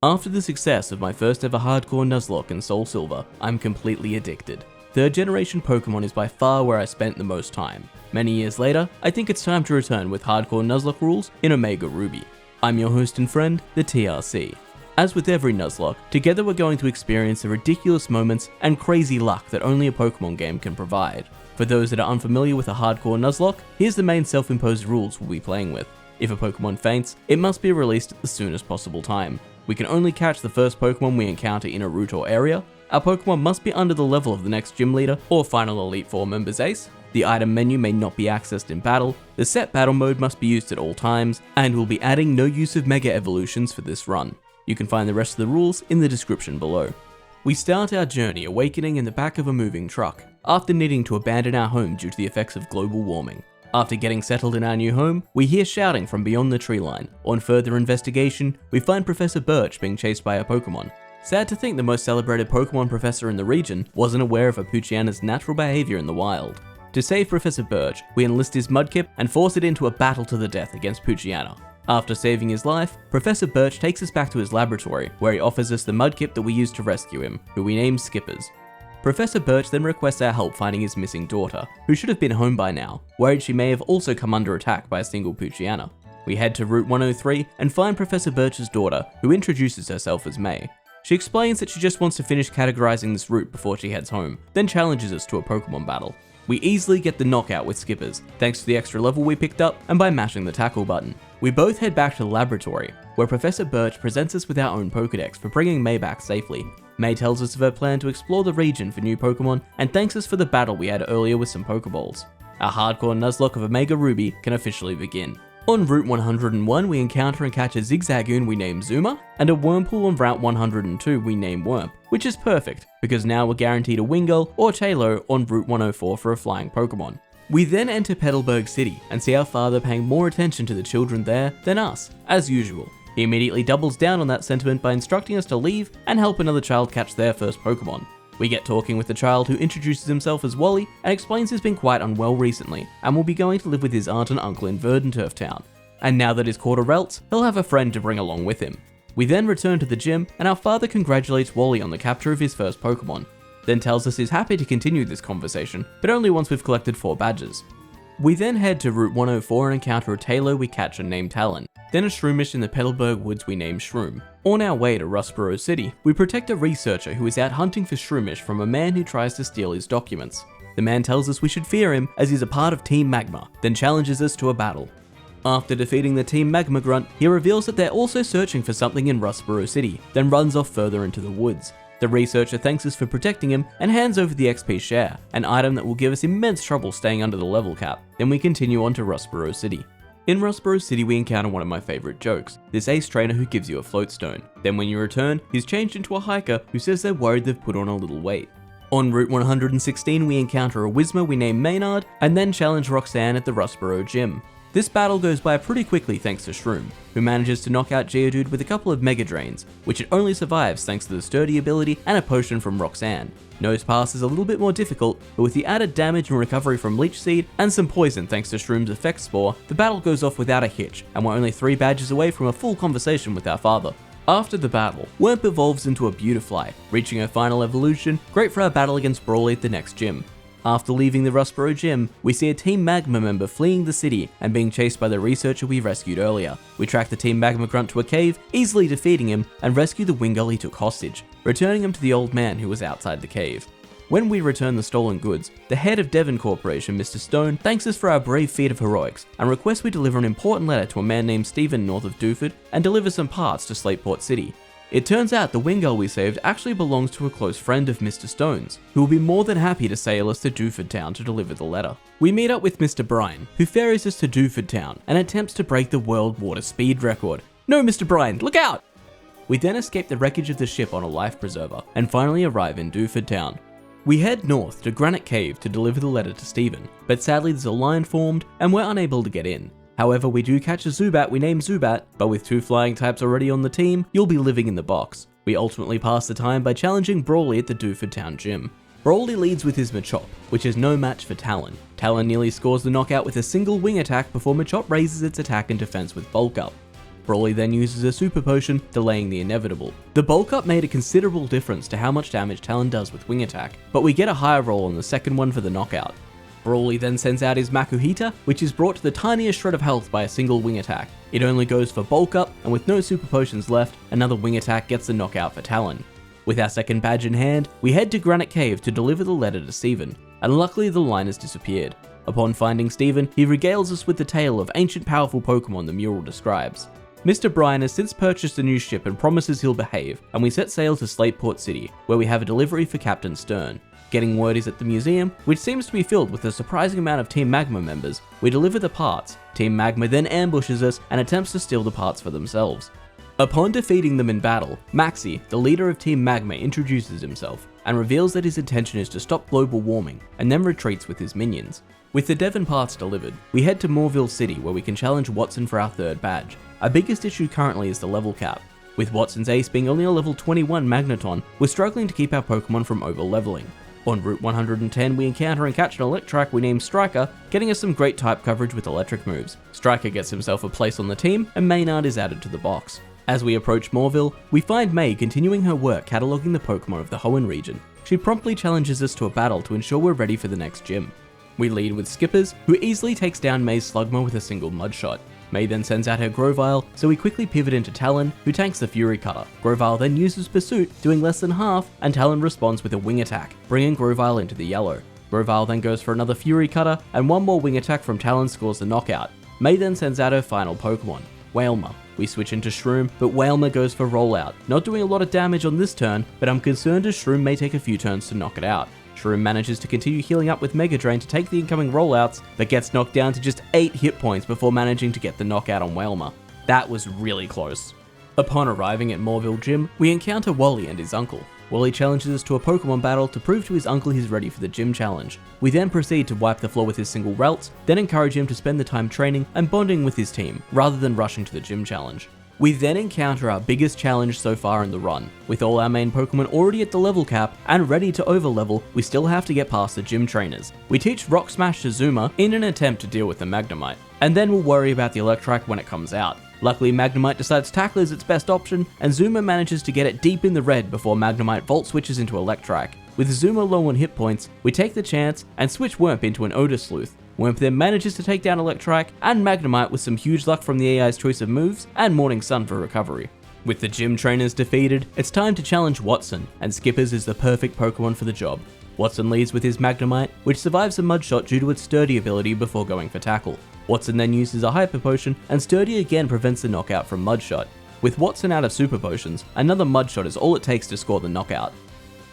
After the success of my first ever Hardcore Nuzlocke and Soul Silver, I'm completely addicted. 3rd generation Pokemon is by far where I spent the most time. Many years later, I think it's time to return with Hardcore Nuzlocke rules in Omega Ruby. I'm your host and friend, the TRC. As with every Nuzlocke, together we're going to experience the ridiculous moments and crazy luck that only a Pokemon game can provide. For those that are unfamiliar with a Hardcore Nuzlocke, here's the main self-imposed rules we'll be playing with. If a Pokemon faints, it must be released at the soonest possible time. We can only catch the first Pokemon we encounter in a route or area. Our Pokemon must be under the level of the next gym leader or final Elite Four member's ace. The item menu may not be accessed in battle. The set battle mode must be used at all times, and we'll be adding no use of Mega Evolutions for this run. You can find the rest of the rules in the description below. We start our journey awakening in the back of a moving truck, after needing to abandon our home due to the effects of global warming. After getting settled in our new home, we hear shouting from beyond the tree line. On further investigation, we find Professor Birch being chased by a Pokemon. Sad to think the most celebrated Pokemon professor in the region wasn't aware of a Poochyana's natural behavior in the wild. To save Professor Birch, we enlist his Mudkip and force it into a battle to the death against Poochyana. After saving his life, Professor Birch takes us back to his laboratory, where he offers us the Mudkip that we used to rescue him, who we named Skippers. Professor Birch then requests our help finding his missing daughter, who should have been home by now, worried she may have also come under attack by a single Poochyana. We head to Route 103 and find Professor Birch's daughter, who introduces herself as May. She explains that she just wants to finish categorizing this route before she heads home, then challenges us to a Pokemon battle. We easily get the knockout with Skippers, thanks to the extra level we picked up and by mashing the tackle button. We both head back to the laboratory, where Professor Birch presents us with our own Pokedex for bringing May back safely. May tells us of her plan to explore the region for new Pokemon and thanks us for the battle we had earlier with some Poké Balls. Our Hardcore Nuzlocke of Omega Ruby can officially begin. On Route 101 we encounter and catch a Zigzagoon we name Zuma, and a Wurmple on Route 102 we name Wurmp, which is perfect, because now we're guaranteed a Wingull or Taillow on Route 104 for a flying Pokemon. We then enter Petalburg City and see our father paying more attention to the children there than us, as usual. He immediately doubles down on that sentiment by instructing us to leave and help another child catch their first Pokemon. We get talking with the child, who introduces himself as Wally and explains he's been quite unwell recently and will be going to live with his aunt and uncle in Verdanturf Town. And now that he's caught a Relt, he'll have a friend to bring along with him. We then return to the gym and our father congratulates Wally on the capture of his first Pokemon, then tells us he's happy to continue this conversation, but only once we've collected 4 badges. We then head to Route 104 and encounter a Taillow we catch and name Talon, then a Shroomish in the Petalburg Woods we name Shroom. On our way to Rustboro City, we protect a researcher who is out hunting for Shroomish from a man who tries to steal his documents. The man tells us we should fear him as he's a part of Team Magma, then challenges us to a battle. After defeating the Team Magma Grunt, he reveals that they're also searching for something in Rustboro City, then runs off further into the woods. The researcher thanks us for protecting him and hands over the XP share, an item that will give us immense trouble staying under the level cap. Then we continue on to Rustboro City. In Rustboro City we encounter one of my favorite jokes, this ace trainer who gives you a float stone. Then when you return, he's changed into a hiker who says they're worried they've put on a little weight. On Route 116 we encounter a Whismur we name Maynard and then challenge Roxanne at the Rustboro gym. This battle goes by pretty quickly thanks to Shroom, who manages to knock out Geodude with a couple of Mega Drains, which it only survives thanks to the sturdy ability and a potion from Roxanne. Nose Pass is a little bit more difficult, but with the added damage and recovery from Leech Seed and some poison thanks to Shroom's Effect Spore, the battle goes off without a hitch, and we're only 3 badges away from a full conversation with our father. After the battle, Wurmp evolves into a Beautifly, reaching her final evolution, great for our battle against Brawly at the next gym. After leaving the Rustboro gym, we see a Team Magma member fleeing the city and being chased by the researcher we rescued earlier. We track the Team Magma Grunt to a cave, easily defeating him, and rescue the Wingull he took hostage, returning him to the old man who was outside the cave. When we return the stolen goods, the head of Devon Corporation, Mr. Stone, thanks us for our brave feat of heroics and requests we deliver an important letter to a man named Stephen north of Dewford and deliver some parts to Slateport City. It turns out the Wingull we saved actually belongs to a close friend of Mr. Stone's, who will be more than happy to sail us to Dewford Town to deliver the letter. We meet up with Mr. Bryan, who ferries us to Dewford Town and attempts to break the world water speed record. No, Mr. Bryan, look out! We then escape the wreckage of the ship on a life preserver and finally arrive in Dewford Town. We head north to Granite Cave to deliver the letter to Stephen, but sadly there's a line formed and we're unable to get in. However, we do catch a Zubat we name Zubat, but with 2 flying types already on the team, you'll be living in the box. We ultimately pass the time by challenging Brawly at the Dewford Town gym. Brawly leads with his Machop, which is no match for Talon. Talon nearly scores the knockout with a single wing attack before Machop raises its attack and defense with Bulk Up. Brawly then uses a super potion, delaying the inevitable. The bulk up made a considerable difference to how much damage Talon does with wing attack, but we get a higher roll on the second one for the knockout. Brawly then sends out his Makuhita, which is brought to the tiniest shred of health by a single wing attack. It only goes for bulk up, and with no super potions left, another wing attack gets the knockout for Talon. With our second badge in hand, we head to Granite Cave to deliver the letter to Steven, and luckily the line has disappeared. Upon finding Steven, he regales us with the tale of ancient powerful Pokemon the mural describes. Mr. Bryan has since purchased a new ship and promises he'll behave, and we set sail to Slateport City, where we have a delivery for Captain Stern. Getting word he's at the museum, which seems to be filled with a surprising amount of Team Magma members, we deliver the parts. Team Magma then ambushes us and attempts to steal the parts for themselves. Upon defeating them in battle, Maxi, the leader of Team Magma, introduces himself and reveals that his intention is to stop global warming, and then retreats with his minions. With the Devon parts delivered, we head to Moorville City where we can challenge Watson for our third badge. Our biggest issue currently is the level cap. With Watson's ace being only a level 21 Magneton, we're struggling to keep our Pokemon from over-leveling. On Route 110, we encounter and catch an Electrak we name Striker, getting us some great type coverage with electric moves. Striker gets himself a place on the team, and Maynard is added to the box. As we approach Moorville, we find May continuing her work cataloguing the Pokemon of the Hoenn region. She promptly challenges us to a battle to ensure we're ready for the next gym. We lead with Skippers, who easily takes down May's Slugma with a single Mud Shot. May then sends out her Grovyle, so we quickly pivot into Talon, who tanks the Fury Cutter. Grovyle then uses Pursuit, doing less than half, and Talon responds with a Wing Attack, bringing Grovyle into the yellow. Grovyle then goes for another Fury Cutter, and one more Wing Attack from Talon scores the knockout. May then sends out her final Pokemon, Wailmer. We switch into Shroom, but Wailmer goes for Rollout, not doing a lot of damage on this turn, but I'm concerned as Shroom may take a few turns to knock it out. Shroom manages to continue healing up with Mega Drain to take the incoming rollouts, but gets knocked down to just 8 hit points before managing to get the knockout on Wailmer. That was really close. Upon arriving at Moorville Gym, we encounter Wally and his uncle. Wally challenges us to a Pokemon battle to prove to his uncle he's ready for the gym challenge. We then proceed to wipe the floor with his single Ralts, then encourage him to spend the time training and bonding with his team, rather than rushing to the gym challenge. We then encounter our biggest challenge so far in the run. With all our main Pokemon already at the level cap and ready to overlevel, we still have to get past the gym trainers. We teach Rock Smash to Zuma in an attempt to deal with the Magnemite, and then we'll worry about the Electrak when it comes out. Luckily, Magnemite decides Tackle is its best option, and Zuma manages to get it deep in the red before Magnemite Volt switches into Electrak. With Zuma low on hit points, we take the chance and switch Wurmp into an Odor Sleuth. Wurmp then manages to take down Electrak and Magnemite with some huge luck from the AI's choice of moves and Morning Sun for recovery. With the gym trainers defeated, it's time to challenge Watson, and Skippers is the perfect Pokemon for the job. Watson leads with his Magnemite, which survives a Mud Shot due to its Sturdy ability before going for Tackle. Watson then uses a Hyper Potion, and Sturdy again prevents the knockout from Mud Shot. With Watson out of Super Potions, another Mud Shot is all it takes to score the knockout.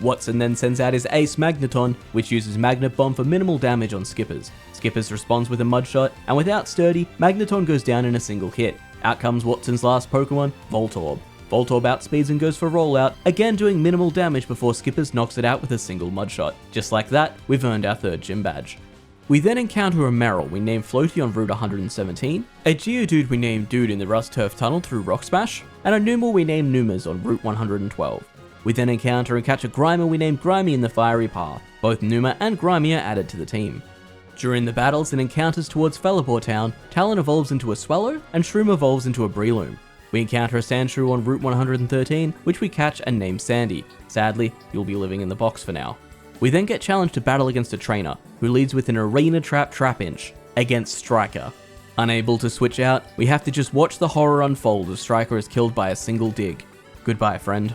Watson then sends out his ace Magneton, which uses Magnet Bomb for minimal damage on Skippers. Skippers responds with a Mud Shot, and without Sturdy, Magneton goes down in a single hit. Out comes Watson's last Pokemon, Voltorb. Voltorb outspeeds and goes for Rollout, again doing minimal damage before Skippers knocks it out with a single Mud Shot. Just like that, we've earned our third gym badge. We then encounter a Meryl we named Floaty on Route 117, a Geodude we named Dude in the Rust Turf Tunnel through Rock Smash, and a Numel we named Numas on Route 112. We then encounter and catch a Grimer we named Grimy in the Fiery Path. Both Numa and Grimy are added to the team. During the battles and encounters towards Felibor Town, Talon evolves into a Swallow, and Shroom evolves into a Breloom. We encounter a Sandshrew on Route 113, which we catch and name Sandy. Sadly, you'll be living in the box for now. We then get challenged to battle against a trainer, who leads with an Arena Trap Trapinch against Striker. Unable to switch out, we have to just watch the horror unfold as Striker is killed by a single dig. Goodbye, friend.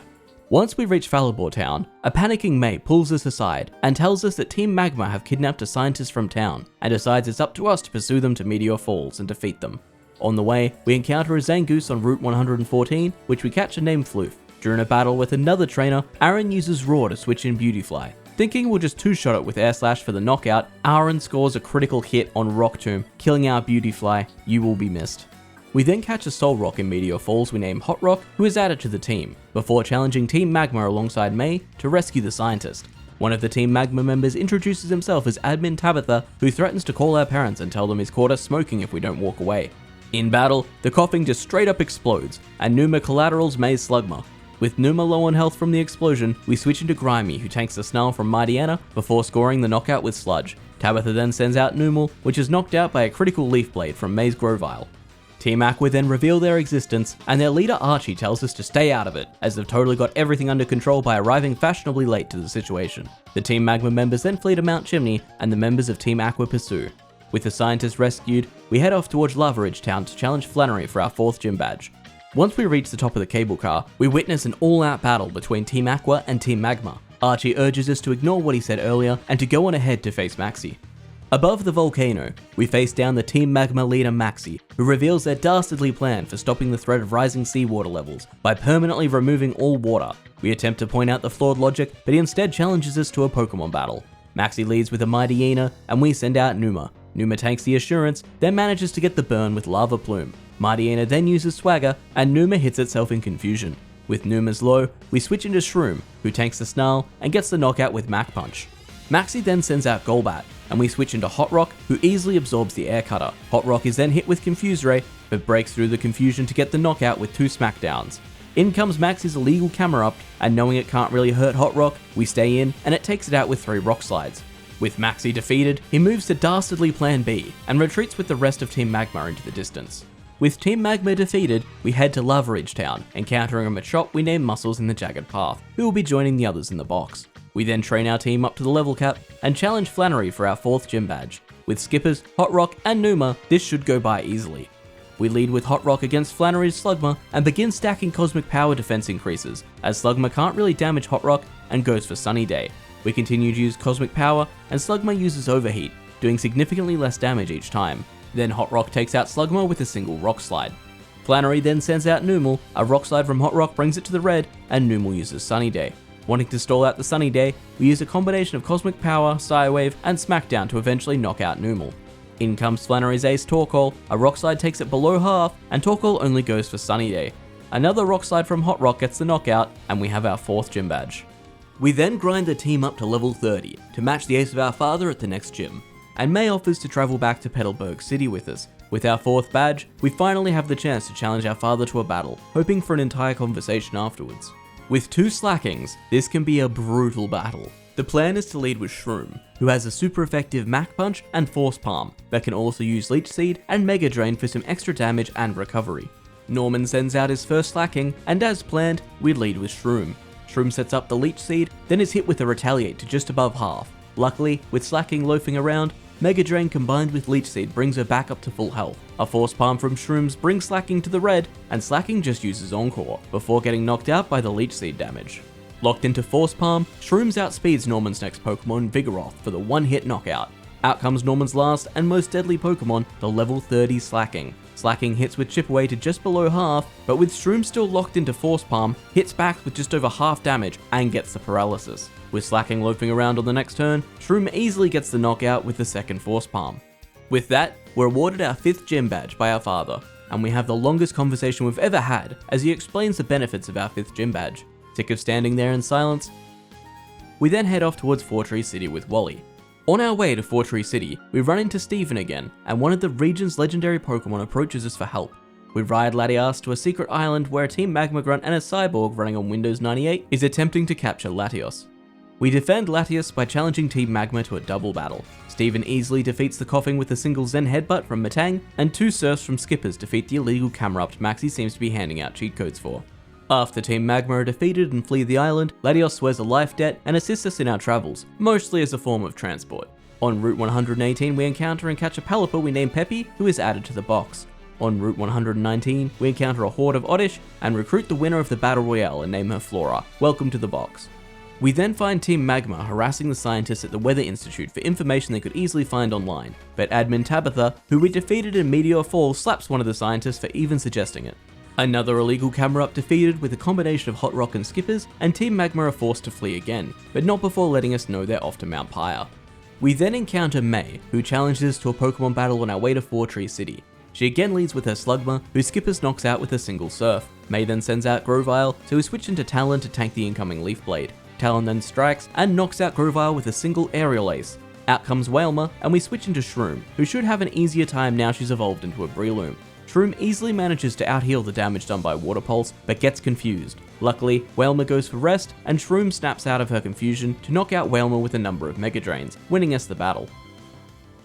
Once we reach Felibor Town, a panicking May pulls us aside and tells us that Team Magma have kidnapped a scientist from town, and decides it's up to us to pursue them to Meteor Falls and defeat them. On the way, we encounter a Zangoose on Route 114, which we catch and name Floof. During a battle with another trainer, Aaron uses Roar to switch in Beautyfly. Thinking we'll just two-shot it with Air Slash for the knockout, Aaron scores a critical hit on Rock Tomb, killing our Beautyfly. You will be missed. We then catch a Solrock in Meteor Falls we name Hot Rock, who is added to the team, before challenging Team Magma alongside May to rescue the scientist. One of the Team Magma members introduces himself as Admin Tabitha, who threatens to call our parents and tell them he's caught us smoking if we don't walk away. In battle, the coughing just straight up explodes, and Numa collaterals May's Slugma. With Numa low on health from the explosion, we switch into Grimy, who tanks the Snarl from Mightyena before scoring the knockout with Sludge. Tabitha then sends out Numel, which is knocked out by a critical Leaf Blade from May's Grovyle. Team Aqua then reveal their existence, and their leader Archie tells us to stay out of it, as they've totally got everything under control by arriving fashionably late to the situation. The Team Magma members then flee to Mount Chimney, and the members of Team Aqua pursue. With the scientists rescued, we head off towards Lava Ridge Town to challenge Flannery for our 4th gym badge. Once we reach the top of the cable car, we witness an all-out battle between Team Aqua and Team Magma. Archie urges us to ignore what he said earlier and to go on ahead to face Maxie. Above the volcano, we face down the Team Magma leader Maxie, who reveals their dastardly plan for stopping the threat of rising seawater levels by permanently removing all water. We attempt to point out the flawed logic, but he instead challenges us to a Pokemon battle. Maxie leads with a Mightyena, and we send out Numa. Numa tanks the Assurance, then manages to get the burn with Lava Plume. Mightyena then uses Swagger, and Numa hits itself in confusion. With Numa's low, we switch into Shroom, who tanks the Snarl and gets the knockout with Mach Punch. Maxie then sends out Golbat, and we switch into Hot Rock, who easily absorbs the Air Cutter. Hot Rock is then hit with Confuse Ray, but breaks through the confusion to get the knockout with 2 Smackdowns. In comes Maxie's illegal Camerupt, and knowing it can't really hurt Hot Rock, we stay in, and it takes it out with 3 Rock Slides. With Maxie defeated, he moves to dastardly Plan B, and retreats with the rest of Team Magma into the distance. With Team Magma defeated, we head to Lava Ridge Town, encountering a Machop we name Muscles in the Jagged Path, who will be joining the others in the box. We then train our team up to the level cap, and challenge Flannery for our 4th gym badge. With Skippers, Hot Rock, and Numa, this should go by easily. We lead with Hot Rock against Flannery's Slugma, and begin stacking Cosmic Power defense increases, as Slugma can't really damage Hot Rock, and goes for Sunny Day. We continue to use Cosmic Power, and Slugma uses Overheat, doing significantly less damage each time. Then Hot Rock takes out Slugma with a single Rock Slide. Flannery then sends out Numel, a Rock Slide from Hot Rock brings it to the red, and Numel uses Sunny Day. Wanting to stall out the Sunny Day, we use a combination of Cosmic Power, Psywave, and Smackdown to eventually knock out Numel. In comes Flannery's ace Torkoal, a Rock Slide takes it below half, and Torkoal only goes for Sunny Day. Another Rock Slide from Hot Rock gets the knockout, and we have our 4th gym badge. We then grind the team up to level 30, to match the ace of our father at the next gym, and May offers to travel back to Petalburg City with us. With our 4th badge, we finally have the chance to challenge our father to a battle, hoping for an entire conversation afterwards. With 2 Slackings, this can be a brutal battle. The plan is to lead with Shroom, who has a super effective Mach Punch and Force Palm, but can also use Leech Seed and Mega Drain for some extra damage and recovery. Norman sends out his first Slacking, and as planned, we lead with Shroom. Shroom sets up the Leech Seed, then is hit with a Retaliate to just above half. Luckily, with Slacking loafing around, Mega Drain combined with Leech Seed brings her back up to full health. A Force Palm from Shrooms brings Slacking to the red, and Slacking just uses Encore, before getting knocked out by the Leech Seed damage. Locked into Force Palm, Shrooms outspeeds Norman's next Pokemon, Vigoroth, for the one-hit knockout. Out comes Norman's last and most deadly Pokemon, the level 30 Slacking. Slacking hits with Chip Away to just below half, but with Shroom still locked into Force Palm, hits back with just over half damage and gets the paralysis. With Slacking loafing around on the next turn, Shroom easily gets the knockout with the second Force Palm. With that, we're awarded our 5th gym badge by our father, and we have the longest conversation we've ever had as he explains the benefits of our 5th gym badge. Sick of standing there in silence? We then head off towards Fortree City with Wally. On our way to Fortree City, we run into Steven again, and one of the region's legendary Pokemon approaches us for help. We ride Latias to a secret island where a Team Magma Grunt and a Cyborg running on Windows 98 is attempting to capture Latios. We defend Latias by challenging Team Magma to a double battle. Steven easily defeats the Coughing with a single Zen Headbutt from Matang, and 2 Surfs from Skippers defeat the illegal Camerupt Maxie seems to be handing out cheat codes for. After Team Magma are defeated and flee the island, Latios swears a life debt and assists us in our travels, mostly as a form of transport. On Route 118 we encounter and catch a Pelipper we name Peppy, who is added to the box. On Route 119 we encounter a horde of Oddish and recruit the winner of the Battle Royale and name her Flora. Welcome to the box. We then find Team Magma harassing the scientists at the Weather Institute for information they could easily find online, but admin Tabitha, who we defeated in Meteor Fall, slaps one of the scientists for even suggesting it. Another illegal Camerupt defeated with a combination of Hot Rock and Skippers, and Team Magma are forced to flee again, but not before letting us know they're off to Mount Pyre. We then encounter May, who challenges us to a Pokemon battle on our way to Fortree City. She again leads with her Slugma, who Skippers knocks out with a single Surf. May then sends out Grovyle, so we switch into Talon to tank the incoming Leaf Blade. Talon then strikes and knocks out Grovyle with a single Aerial Ace. Out comes Wailmer, and we switch into Shroom, who should have an easier time now she's evolved into a Breloom. Shroom easily manages to out-heal the damage done by Water Pulse, but gets confused. Luckily, Wailmer goes for rest, and Shroom snaps out of her confusion to knock out Wailmer with a number of Mega Drains, winning us the battle.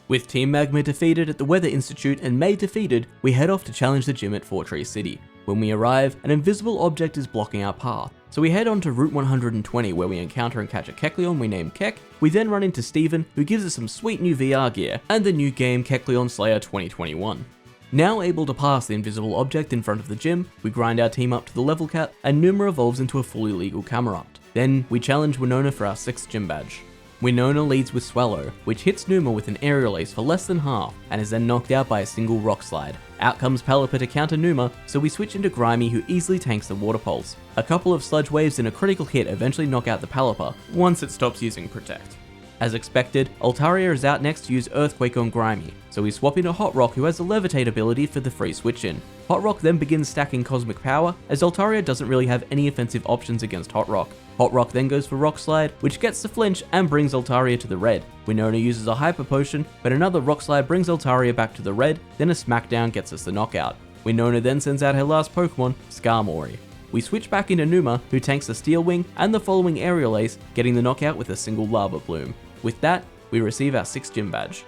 With Team Magma defeated at the Weather Institute and May defeated, we head off to challenge the gym at Fortress City. When we arrive, an invisible object is blocking our path, so we head on to Route 120 where we encounter and catch a Kecleon we name Keck. We then run into Steven, who gives us some sweet new VR gear, and the new game Kecleon Slayer 2021. Now able to pass the invisible object in front of the gym, we grind our team up to the level cap, and Numa evolves into a fully legal Camerupt. Then, we challenge Winona for our 6th gym badge. Winona leads with Swallow, which hits Numa with an aerial ace for less than half, and is then knocked out by a single rock slide. Out comes Pelipper to counter Numa, so we switch into Grimy, who easily tanks the water pulse. A couple of sludge waves and a critical hit eventually knock out the Pelipper, once it stops using Protect. As expected, Altaria is out next to use Earthquake on Grimy, so we swap into Hot Rock, who has the Levitate ability for the free switch in. Hot Rock then begins stacking Cosmic Power, as Altaria doesn't really have any offensive options against Hot Rock. Hot Rock then goes for Rock Slide, which gets the flinch and brings Altaria to the red. Winona uses a Hyper Potion, but another Rock Slide brings Altaria back to the red, then a Smackdown gets us the knockout. Winona then sends out her last Pokemon, Skarmory. We switch back into Numa, who tanks the Steel Wing and the following aerial ace, getting the knockout with a single Lava Plume. With that, we receive our 6th gym badge.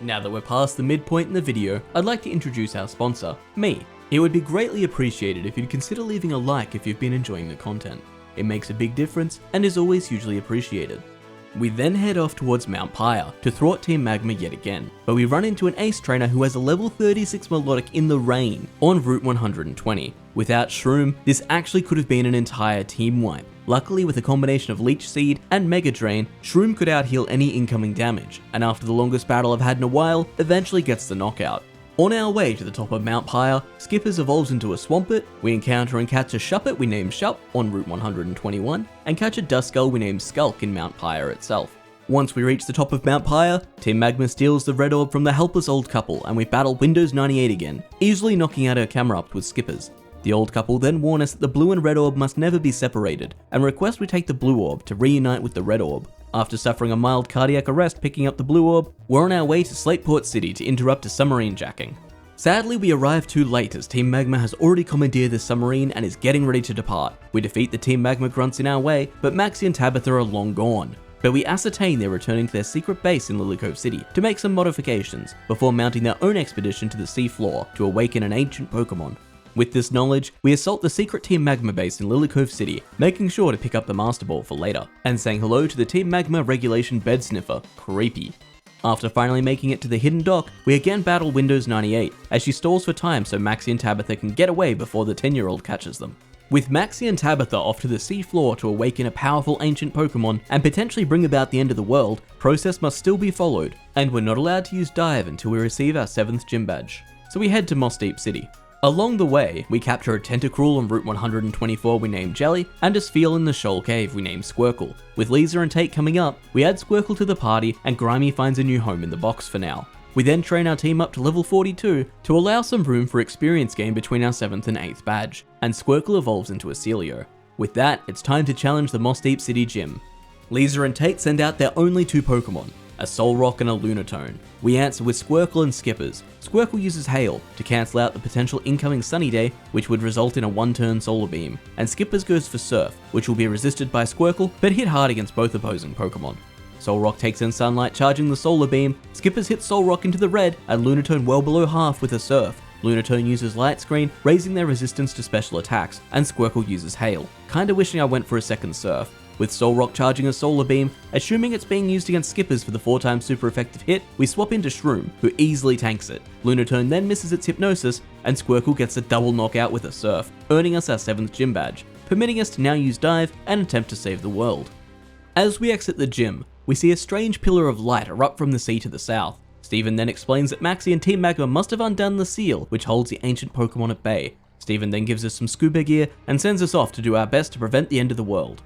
Now that we're past the midpoint in the video, I'd like to introduce our sponsor, me. It would be greatly appreciated if you'd consider leaving a like if you've been enjoying the content. It makes a big difference and is always hugely appreciated. We then head off towards Mount Pyre to thwart Team Magma yet again, but we run into an ace trainer who has a level 36 Melodic in the rain on Route 120. Without Shroom, this actually could have been an entire team wipe. Luckily, with a combination of Leech Seed and Mega Drain, Shroom could out-heal any incoming damage, and after the longest battle I've had in a while, eventually gets the knockout. On our way to the top of Mount Pyre, Skippers evolves into a Swampert, we encounter and catch a Shuppet we name Shup on Route 121, and catch a Duskull we name Skulk in Mount Pyre itself. Once we reach the top of Mount Pyre, Team Magma steals the red orb from the helpless old couple and we battle Windows 98 again, easily knocking out her Camerupt with Skippers. The old couple then warn us that the blue and red orb must never be separated, and request we take the blue orb to reunite with the red orb. After suffering a mild cardiac arrest picking up the blue orb, we're on our way to Slateport City to interrupt a submarine jacking. Sadly, we arrive too late as Team Magma has already commandeered the submarine and is getting ready to depart. We defeat the Team Magma grunts in our way, but Maxie and Tabitha are long gone. But we ascertain they're returning to their secret base in Lilycove City to make some modifications, before mounting their own expedition to the seafloor to awaken an ancient Pokemon. With this knowledge, we assault the secret Team Magma base in Lilycove City, making sure to pick up the Master Ball for later, and saying hello to the Team Magma Regulation Bed Sniffer, creepy. After finally making it to the hidden dock, we again battle Windows 98, as she stalls for time so Maxie and Tabitha can get away before the 10-year-old catches them. With Maxie and Tabitha off to the seafloor to awaken a powerful ancient Pokemon and potentially bring about the end of the world, process must still be followed, and we're not allowed to use Dive until we receive our 7th gym badge. So we head to Moss Deep City. Along the way, we capture a Tentacruel on Route 124 we name Jelly, and a Spheal in the Shoal Cave we name Squircle. With Lisa and Tate coming up, we add Squircle to the party and Grimy finds a new home in the box for now. We then train our team up to level 42 to allow some room for experience gain between our 7th and 8th badge, and Squircle evolves into a Celio. With that, it's time to challenge the Moss Deep City gym. Lisa and Tate send out their only 2 Pokemon, a Solrock and a Lunatone. We answer with Squircle and Skippers. Squircle uses Hail to cancel out the potential incoming Sunny Day, which would result in a 1-turn Solar Beam, and Skippers goes for Surf, which will be resisted by Squircle, but hit hard against both opposing Pokemon. Solrock takes in Sunlight, charging the Solar Beam, Skippers hit Solrock into the red, and Lunatone well below half with a Surf. Lunatone uses Light Screen, raising their resistance to special attacks, and Squircle uses Hail. Kinda wishing I went for a second Surf. With Solrock charging a Solar Beam, assuming it's being used against Skippers for the 4-time super effective hit, we swap into Shroom, who easily tanks it. Lunatone then misses its Hypnosis, and Squircle gets a double knockout with a Surf, earning us our 7th gym badge, permitting us to now use Dive and attempt to save the world. As we exit the gym, we see a strange pillar of light erupt from the sea to the south. Steven then explains that Maxie and Team Magma must have undone the seal, which holds the ancient Pokemon at bay. Steven then gives us some scuba gear and sends us off to do our best to prevent the end of the world.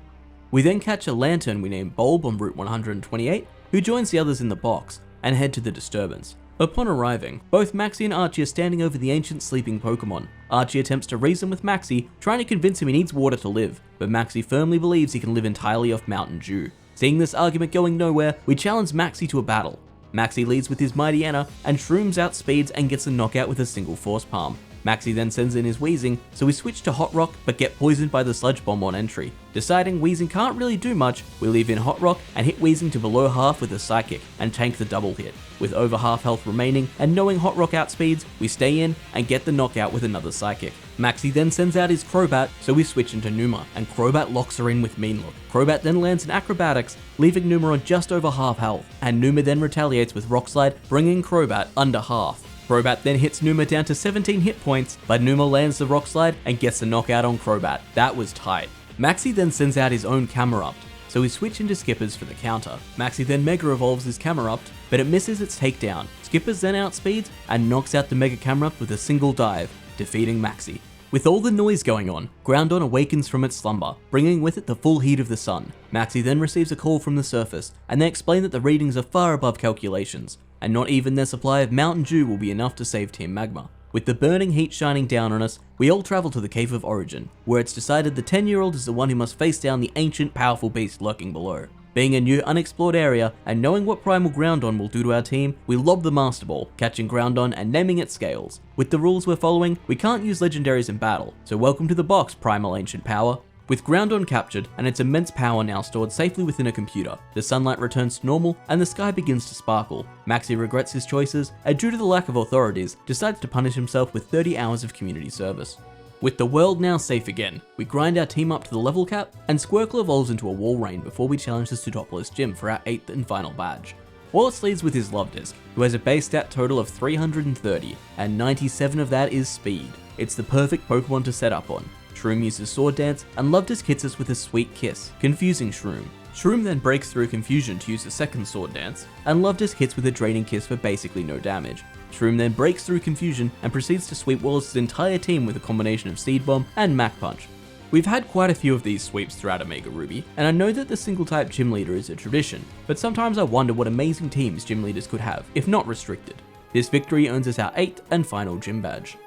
We then catch a Lantern we name Bulb on Route 128, who joins the others in the box, and head to the disturbance. Upon arriving, both Maxie and Archie are standing over the ancient sleeping Pokemon. Archie attempts to reason with Maxie, trying to convince him he needs water to live, but Maxie firmly believes he can live entirely off Mountain Dew. Seeing this argument going nowhere, we challenge Maxie to a battle. Maxie leads with his Mighty Anna, and Shrooms outspeeds and gets a knockout with a single Force Palm. Maxi then sends in his Weezing, so we switch to Hot Rock but get poisoned by the Sludge Bomb on entry. Deciding Weezing can't really do much, we leave in Hot Rock and hit Weezing to below half with a Psychic and tank the double hit. With over half health remaining and knowing Hot Rock outspeeds, we stay in and get the knockout with another Psychic. Maxi then sends out his Crobat, so we switch into Numa, and Crobat locks her in with Mean Look. Crobat then lands in Acrobatics, leaving Numa on just over half health, and Numa then retaliates with Rock Slide, bringing Crobat under half. Crobat then hits Numa down to 17 hit points, but Numa lands the Rock Slide and gets the knockout on Crobat. That was tight. Maxi then sends out his own Camerupt, so we switch into Skippers for the counter. Maxi then Mega Evolves his Camerupt, but it misses its takedown. Skippers then outspeeds and knocks out the Mega Camerupt with a single dive, defeating Maxi. With all the noise going on, Groudon awakens from its slumber, bringing with it the full heat of the sun. Maxi then receives a call from the surface, and they explain that the readings are far above calculations, and not even their supply of Mountain Dew will be enough to save Team Magma. With the burning heat shining down on us, we all travel to the Cave of Origin, where it's decided the 10-year-old is the one who must face down the ancient, powerful beast lurking below. Being a new unexplored area, and knowing what Primal Groudon will do to our team, we lob the Master Ball, catching Groudon and naming it Scales. With the rules we're following, we can't use legendaries in battle, so welcome to the box, Primal Ancient Power. With Groudon captured and its immense power now stored safely within a computer, the sunlight returns to normal and the sky begins to sparkle. Maxi regrets his choices and due to the lack of authorities, decides to punish himself with 30 hours of community service. With the world now safe again, we grind our team up to the level cap and Squircle evolves into a Walrein before we challenge the Pseudopolis Gym for our 8th and final badge. Wallace leads with his Love Disc, who has a base stat total of 330, and 97 of that is speed. It's the perfect Pokemon to set up on. Shroom uses Sword Dance, and Love Disc hits us with a Sweet Kiss, confusing Shroom. Shroom then breaks through Confusion to use a second Sword Dance, and Love Disc hits with a Draining Kiss for basically no damage. Shroom then breaks through Confusion and proceeds to sweep Wallace's entire team with a combination of Seed Bomb and Mach Punch. We've had quite a few of these sweeps throughout Omega Ruby, and I know that the single type gym leader is a tradition, but sometimes I wonder what amazing teams gym leaders could have, if not restricted. This victory earns us our 8th and final gym badge.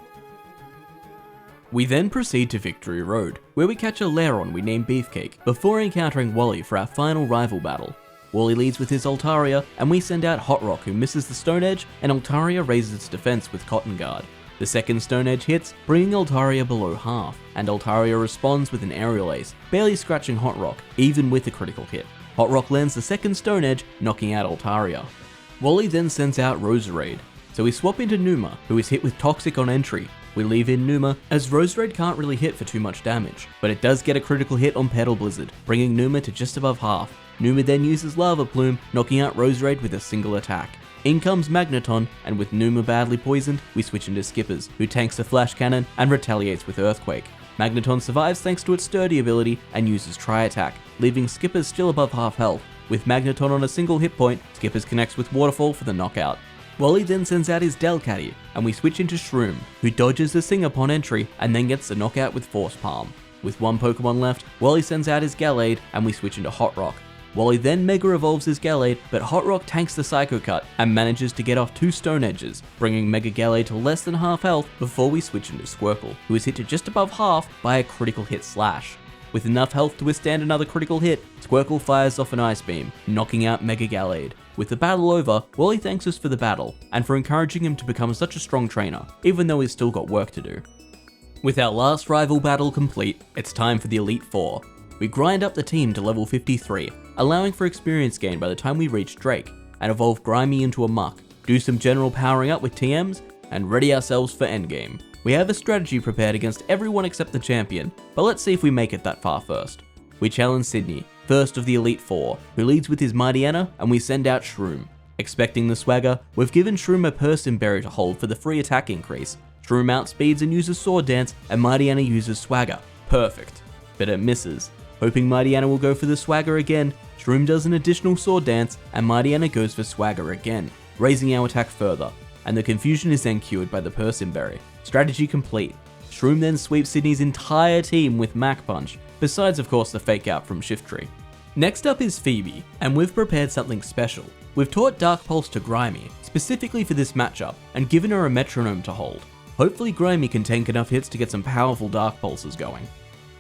We then proceed to Victory Road, where we catch a Lairon we name Beefcake, before encountering Wally for our final rival battle. Wally leads with his Altaria, and we send out Hot Rock who misses the Stone Edge, and Altaria raises its defense with Cotton Guard. The second Stone Edge hits, bringing Altaria below half, and Altaria responds with an Aerial Ace, barely scratching Hot Rock, even with a critical hit. Hot Rock lands the second Stone Edge, knocking out Altaria. Wally then sends out Roserade, so we swap into Numa, who is hit with Toxic on entry. We leave in Numa, as Roserade can't really hit for too much damage, but it does get a critical hit on Petal Blizzard, bringing Numa to just above half. Numa then uses Lava Plume, knocking out Roserade with a single attack. In comes Magneton, and with Numa badly poisoned, we switch into Skippers, who tanks the Flash Cannon and retaliates with Earthquake. Magneton survives thanks to its sturdy ability and uses Tri-Attack, leaving Skippers still above half health. With Magneton on a single hit point, Skippers connects with Waterfall for the knockout. Wally then sends out his Delcatty, and we switch into Shroom, who dodges the Sing upon entry and then gets the knockout with Force Palm. With one Pokemon left, Wally sends out his Gallade, and we switch into Hot Rock. Wally then Mega Evolves his Gallade, but Hot Rock tanks the Psycho Cut and manages to get off 2 Stone Edges, bringing Mega Gallade to less than half health before we switch into Squircle, who is hit to just above half by a critical hit Slash. With enough health to withstand another critical hit, Squircle fires off an Ice Beam, knocking out Mega Gallade. With the battle over, Wally thanks us for the battle, and for encouraging him to become such a strong trainer, even though he's still got work to do. With our last rival battle complete, it's time for the Elite Four. We grind up the team to level 53, allowing for experience gain by the time we reach Drake, and evolve Grimy into a Muck, do some general powering up with TMs, and ready ourselves for endgame. We have a strategy prepared against everyone except the champion, but let's see if we make it that far first. We challenge Sydney, first of the Elite Four, who leads with his Mightyena, and we send out Shroom. Expecting the swagger, we've given Shroom a Persim Berry to hold for the free attack increase. Shroom outspeeds and uses Sword Dance, and Mightyena uses Swagger. Perfect. But it misses. Hoping Mightyena will go for the Swagger again, Shroom does an additional Sword Dance, and Mightyena goes for Swagger again, raising our attack further, and the confusion is then cured by the Persim Berry. Strategy complete. Shroom then sweeps Sydney's entire team with Mach Punch, besides of course the fake out from Shiftry. Next up is Phoebe, and we've prepared something special. We've taught Dark Pulse to Grimy, specifically for this matchup, and given her a metronome to hold. Hopefully Grimy can tank enough hits to get some powerful Dark Pulses going.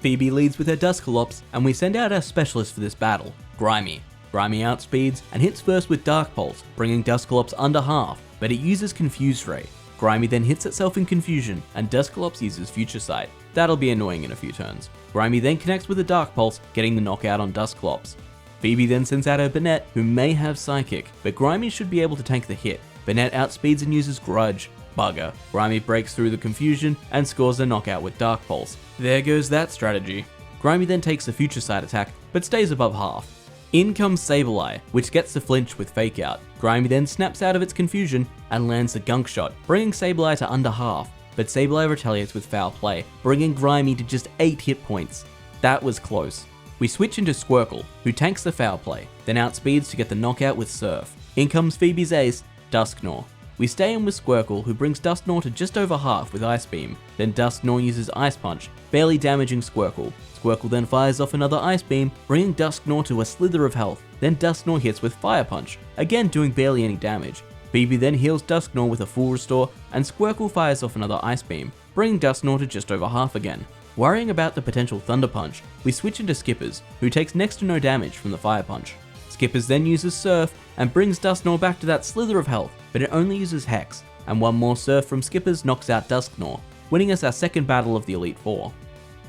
Phoebe leads with her Duscalops, and we send out our specialist for this battle, Grimy. Grimy outspeeds and hits first with Dark Pulse, bringing Duscalops under half, but it uses Confuse Ray. Grimy then hits itself in confusion, and Dusclops uses Future Sight. That'll be annoying in a few turns. Grimy then connects with a Dark Pulse, getting the knockout on Dusclops. Phoebe then sends out her Banette, who may have Psychic, but Grimy should be able to tank the hit. Banette outspeeds and uses Grudge. Bugger. Grimy breaks through the confusion and scores a knockout with Dark Pulse. There goes that strategy. Grimy then takes a Future Sight attack, but stays above half. In comes Sableye, which gets the flinch with Fake Out. Grimy then snaps out of its confusion and lands a Gunk Shot, bringing Sableye to under half, but Sableye retaliates with Foul Play, bringing Grimy to just 8 hit points. That was close. We switch into Squircle, who tanks the Foul Play, then outspeeds to get the knockout with Surf. In comes Phoebe's ace, Duskgnaw. We stay in with Squircle, who brings Duskgnaw to just over half with Ice Beam. Then Duskgnaw uses Ice Punch, barely damaging Squircle. Squircle then fires off another Ice Beam, bringing Duskgnaw to a slither of health. Then Duskgnaw hits with Fire Punch, again doing barely any damage. Phoebe then heals Duskgnaw with a full restore, and Squircle fires off another Ice Beam, bringing Duskgnaw to just over half again. Worrying about the potential Thunder Punch, we switch into Skippers, who takes next to no damage from the Fire Punch. Skippers then uses Surf, and brings Duskgnaw back to that slither of health, but it only uses Hex, and one more Surf from Skippers knocks out Duskgnaw, winning us our second battle of the Elite Four.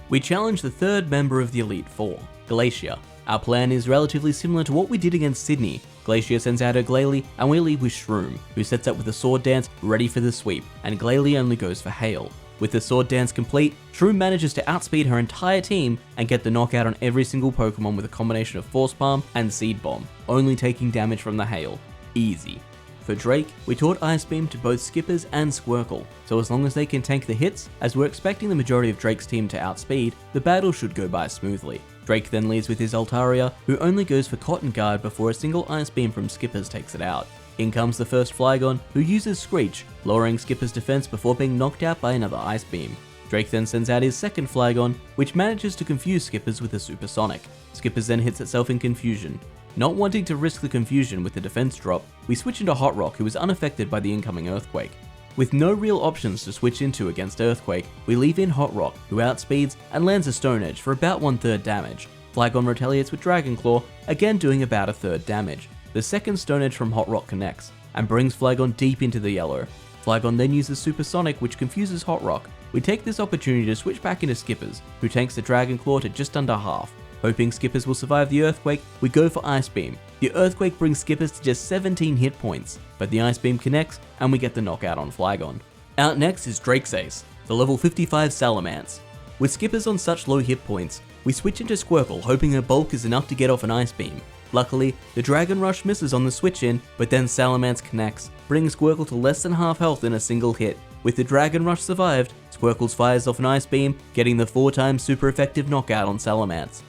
We challenge the third member of the Elite Four, Glacier. Our plan is relatively similar to what we did against Sydney. Glacier sends out her Glalie, and we leave with Shroom, who sets up with a Sword Dance ready for the sweep, and Glalie only goes for Hail. With the Sword Dance complete, Shroom manages to outspeed her entire team and get the knockout on every single Pokemon with a combination of Force Palm and Seed Bomb, only taking damage from the Hail. Easy. For Drake, we taught Ice Beam to both Skippers and Squircle, so as long as they can tank the hits, as we're expecting the majority of Drake's team to outspeed, the battle should go by smoothly. Drake then leads with his Altaria, who only goes for Cotton Guard before a single Ice Beam from Skippers takes it out. In comes the first Flygon, who uses Screech, lowering Skipper's defense before being knocked out by another Ice Beam. Drake then sends out his second Flygon, which manages to confuse Skippers with a Supersonic. Skippers then hits itself in confusion. Not wanting to risk the confusion with the defense drop, we switch into Hot Rock, who is unaffected by the incoming Earthquake. With no real options to switch into against Earthquake, we leave in Hot Rock, who outspeeds and lands a Stone Edge for about 1/3 damage. Flygon retaliates with Dragon Claw, again doing about 1/3 damage. The second Stone Edge from Hot Rock connects, and brings Flygon deep into the yellow. Flygon then uses Supersonic, which confuses Hot Rock. We take this opportunity to switch back into Skippers, who tanks the Dragon Claw to just under half. Hoping Skippers will survive the Earthquake, we go for Ice Beam. The Earthquake brings Skippers to just 17 hit points, but the Ice Beam connects, and we get the knockout on Flygon. Out next is Drake's ace, the level 55 Salamence. With Skippers on such low hit points, we switch into Squircle, hoping her bulk is enough to get off an Ice Beam. Luckily, the Dragon Rush misses on the switch in, but then Salamence connects, bringing Squircle to less than half health in a single hit. With the Dragon Rush survived, Squircle fires off an Ice Beam, getting the 4x super effective knockout on Salamence.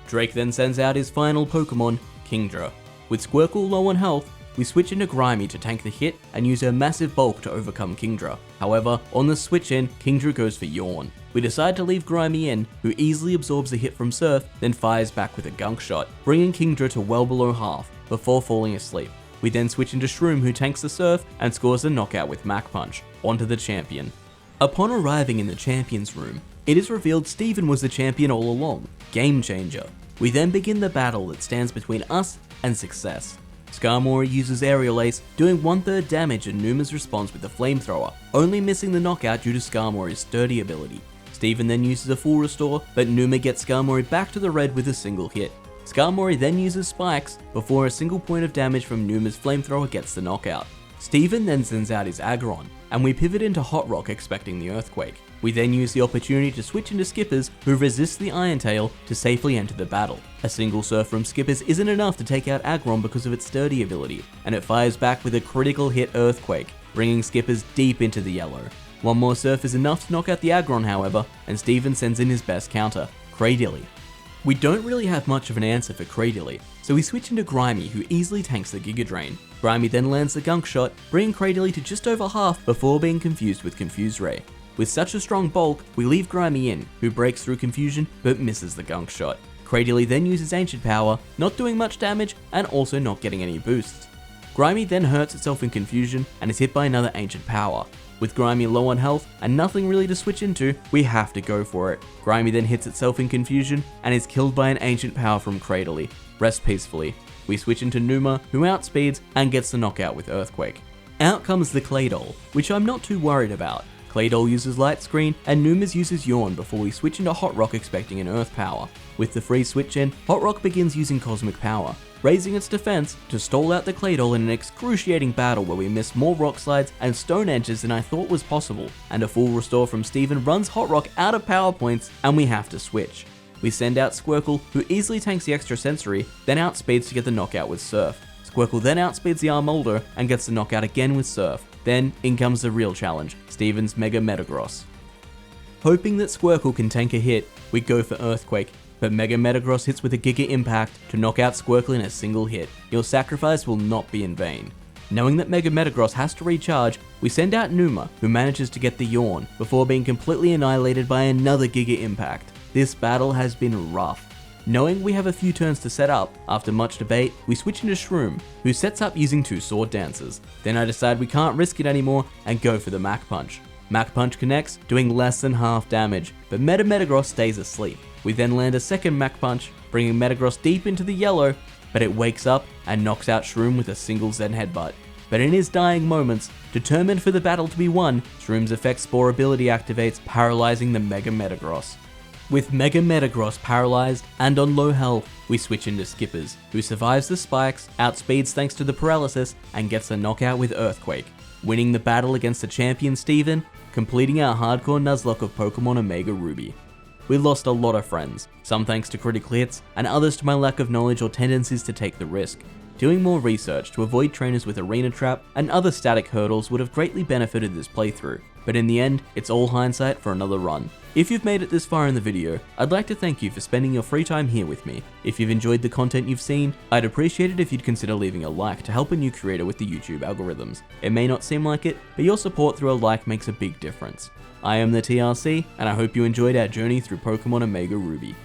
Drake then sends out his final Pokemon, Kingdra. With Squircle low on health, we switch into Grimy to tank the hit and use her massive bulk to overcome Kingdra. However, on the switch in, Kingdra goes for Yawn. We decide to leave Grimy in, who easily absorbs the hit from Surf, then fires back with a Gunk Shot, bringing Kingdra to well below half, before falling asleep. We then switch into Shroom, who tanks the Surf and scores a knockout with Mach Punch. Onto the champion. Upon arriving in the champions room, it is revealed Steven was the champion all along. Game changer. We then begin the battle that stands between us and success. Skarmory uses Aerial Ace, doing 1/3 damage in Numa's response with the Flamethrower, only missing the knockout due to Skarmory's sturdy ability. Steven then uses a full restore, but Numa gets Skarmory back to the red with a single hit. Skarmory then uses Spikes before a single point of damage from Numa's Flamethrower gets the knockout. Steven then sends out his Aggron, and we pivot into Hot Rock expecting the Earthquake. We then use the opportunity to switch into Skippers, who resist the Iron Tail to safely enter the battle. A single Surf from Skippers isn't enough to take out Aggron because of its sturdy ability, and it fires back with a critical hit Earthquake, bringing Skippers deep into the yellow. One more Surf is enough to knock out the Aggron however, and Steven sends in his best counter, Cradily. We don't really have much of an answer for Cradily, so we switch into Grimy, who easily tanks the Giga Drain. Grimy then lands the Gunk Shot, bringing Cradily to just over half before being confused with Confuse Ray. With such a strong bulk, we leave Grimy in, who breaks through confusion but misses the Gunk Shot. Cradily then uses Ancient Power, not doing much damage and also not getting any boosts. Grimy then hurts itself in confusion and is hit by another Ancient Power. With Grimy low on health and nothing really to switch into, we have to go for it. Grimy then hits itself in confusion and is killed by an Ancient Power from Cradily. Rest peacefully. We switch into Numa, who outspeeds and gets the knockout with Earthquake. Out comes the Claydol, which I'm not too worried about. Claydol uses Light Screen, and Numas uses Yawn before we switch into Hot Rock expecting an Earth power. With the free switch in, Hot Rock begins using Cosmic Power, raising its defense to stall out the Claydol in an excruciating battle where we miss more Rock Slides and Stone Edges than I thought was possible, and a full restore from Steven runs Hot Rock out of power points and we have to switch. We send out Squircle, who easily tanks the extra sensory, then outspeeds to get the knockout with Surf. Squircle then outspeeds the Armolder and gets the knockout again with Surf. Then in comes the real challenge, Steven's Mega Metagross. Hoping that Squircle can tank a hit, we go for Earthquake, but Mega Metagross hits with a Giga Impact to knock out Squircle in a single hit. Your sacrifice will not be in vain. Knowing that Mega Metagross has to recharge, we send out Numa, who manages to get the Yawn, before being completely annihilated by another Giga Impact. This battle has been rough. Knowing we have a few turns to set up, after much debate, we switch into Shroom, who sets up using 2 Sword Dancers. Then I decide we can't risk it anymore and go for the Mach Punch. Mach Punch connects, doing less than half damage, but Metagross stays asleep. We then land a second Mach Punch, bringing Metagross deep into the yellow, but it wakes up and knocks out Shroom with a single Zen Headbutt. But in his dying moments, determined for the battle to be won, Shroom's Effect Spore ability activates, paralyzing the Mega Metagross. With Mega Metagross paralyzed and on low health, we switch into Skippers, who survives the spikes, outspeeds thanks to the paralysis, and gets a knockout with Earthquake, winning the battle against the champion Steven, completing our Hardcore Nuzlocke of Pokémon Omega Ruby. We lost a lot of friends, some thanks to critical hits, and others to my lack of knowledge or tendencies to take the risk. Doing more research to avoid trainers with Arena Trap and other static hurdles would have greatly benefited this playthrough, but in the end, it's all hindsight for another run. If you've made it this far in the video, I'd like to thank you for spending your free time here with me. If you've enjoyed the content you've seen, I'd appreciate it if you'd consider leaving a like to help a new creator with the YouTube algorithms. It may not seem like it, but your support through a like makes a big difference. I am the TRC, and I hope you enjoyed our journey through Pokémon Omega Ruby.